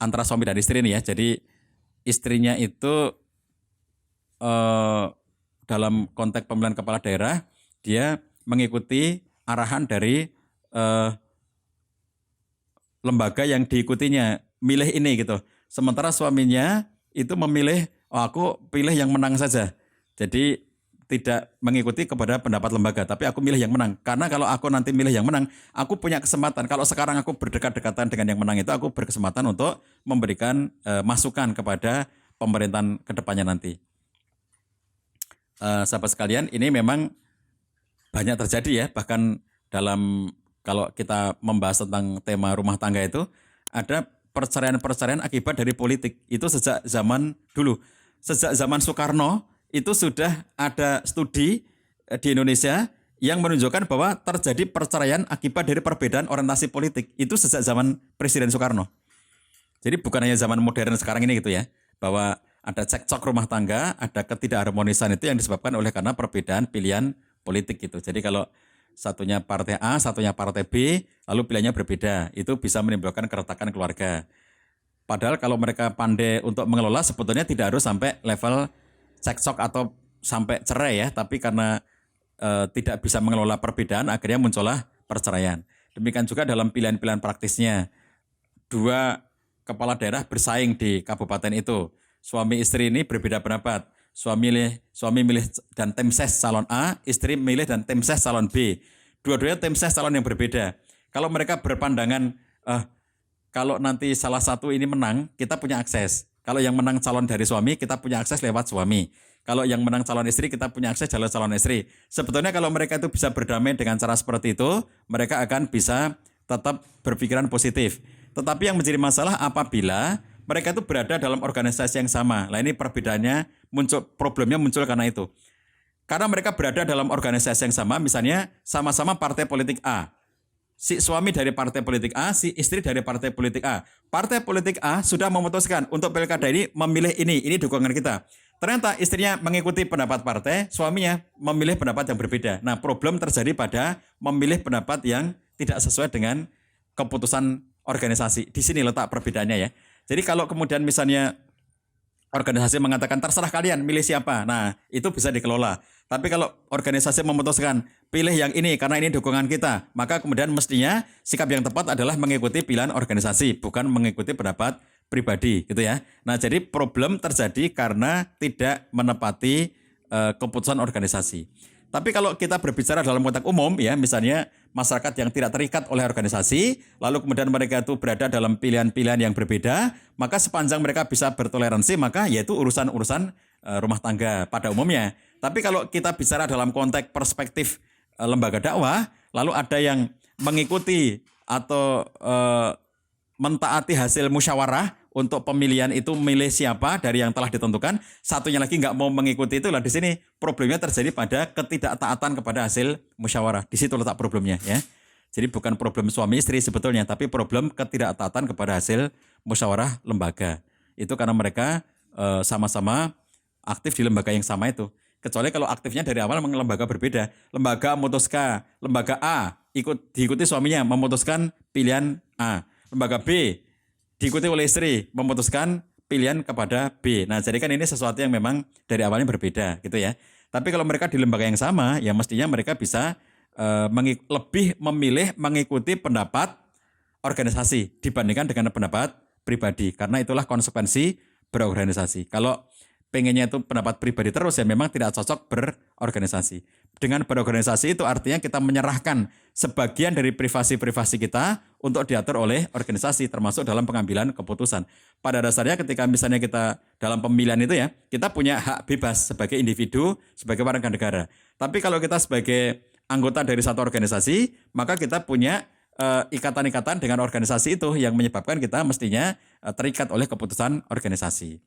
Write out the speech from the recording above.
antara suami dan istri ini ya. Jadi istrinya itu dalam konteks pemilihan kepala daerah dia mengikuti arahan dari lembaga yang diikutinya, milih ini gitu. Sementara suaminya itu memilih, oh aku pilih yang menang saja. Jadi tidak mengikuti kepada pendapat lembaga, tapi aku milih yang menang. Karena kalau aku nanti milih yang menang, aku punya kesempatan. Kalau sekarang aku berdekat-dekatan dengan yang menang itu, aku berkesempatan untuk memberikan masukan kepada pemerintahan kedepannya nanti. Sahabat sekalian, ini memang banyak terjadi ya, bahkan dalam kalau kita membahas tentang tema rumah tangga itu, ada perceraian-perceraian akibat dari politik. Itu sejak zaman dulu. Sejak zaman Soekarno, itu sudah ada studi di Indonesia yang menunjukkan bahwa terjadi perceraian akibat dari perbedaan orientasi politik. Itu sejak zaman Presiden Soekarno. Jadi bukan hanya zaman modern sekarang ini gitu ya, bahwa ada cekcok rumah tangga, ada ketidakharmonisan itu yang disebabkan oleh karena perbedaan pilihan politik gitu. Jadi kalau satunya partai A, satunya partai B, lalu pilihannya berbeda, itu bisa menimbulkan keretakan keluarga. Padahal kalau mereka pandai untuk mengelola, sebetulnya tidak harus sampai level cekcok atau sampai cerai ya, tapi karena tidak bisa mengelola perbedaan, akhirnya muncullah perceraian. Demikian juga dalam pilihan-pilihan praktisnya, dua kepala daerah bersaing di kabupaten itu, suami istri ini berbeda pendapat, suami milih dan tim ses calon A, istri milih dan tim ses calon B. Dua-duanya tim ses calon yang berbeda. Kalau mereka berpandangan, kalau nanti salah satu ini menang, kita punya akses. Kalau yang menang calon dari suami, kita punya akses lewat suami. Kalau yang menang calon istri, kita punya akses jalur calon istri. Sebetulnya kalau mereka itu bisa berdamai dengan cara seperti itu, mereka akan bisa tetap berpikiran positif. Tetapi yang menjadi masalah apabila mereka itu berada dalam organisasi yang sama. Nah ini perbedaannya problemnya muncul karena itu. Karena mereka berada dalam organisasi yang sama, misalnya sama-sama partai politik A. Si suami dari partai politik A, si istri dari partai politik A. Partai politik A sudah memutuskan untuk pilkada ini memilih ini dukungan kita. Ternyata istrinya mengikuti pendapat partai, suaminya memilih pendapat yang berbeda. Nah, problem terjadi pada memilih pendapat yang tidak sesuai dengan keputusan organisasi. Di sini letak perbedaannya ya. Jadi kalau kemudian misalnya organisasi mengatakan terserah kalian milih siapa, nah itu bisa dikelola. Tapi kalau organisasi memutuskan pilih yang ini karena ini dukungan kita, maka kemudian mestinya sikap yang tepat adalah mengikuti pilihan organisasi, bukan mengikuti pendapat pribadi gitu ya. Nah jadi problem terjadi karena tidak menepati keputusan organisasi. Tapi kalau kita berbicara dalam konteks umum ya, misalnya masyarakat yang tidak terikat oleh organisasi, lalu kemudian mereka itu berada dalam pilihan-pilihan yang berbeda, maka sepanjang mereka bisa bertoleransi, maka yaitu urusan-urusan rumah tangga pada umumnya. Tapi kalau kita bicara dalam konteks perspektif lembaga dakwah, lalu ada yang mengikuti atau mentaati hasil musyawarah untuk pemilihan itu milih siapa dari yang telah ditentukan, satunya lagi nggak mau mengikuti itu, lah di sini problemnya terjadi pada ketidaktaatan kepada hasil musyawarah. Di situ letak problemnya ya. Jadi bukan problem suami istri sebetulnya, tapi problem ketidaktaatan kepada hasil musyawarah lembaga. Itu karena mereka sama-sama aktif di lembaga yang sama itu. Kecuali kalau aktifnya dari awal memang lembaga berbeda. Lembaga memutuskan, lembaga A diikuti suaminya memutuskan pilihan A. Lembaga B diikuti oleh istri memutuskan pilihan kepada B. Nah, jadi kan ini sesuatu yang memang dari awalnya berbeda gitu ya. Tapi kalau mereka di lembaga yang sama, ya mestinya mereka bisa lebih memilih mengikuti pendapat organisasi dibandingkan dengan pendapat pribadi. Karena itulah konsekuensi berorganisasi. Kalau pengennya itu pendapat pribadi terus ya memang tidak cocok berorganisasi. Dengan berorganisasi itu artinya kita menyerahkan sebagian dari privasi-privasi kita untuk diatur oleh organisasi termasuk dalam pengambilan keputusan. Pada dasarnya ketika misalnya kita dalam pemilihan itu ya, kita punya hak bebas sebagai individu, sebagai warga negara. Tapi kalau kita sebagai anggota dari satu organisasi, maka kita punya ikatan-ikatan dengan organisasi itu yang menyebabkan kita mestinya terikat oleh keputusan organisasi.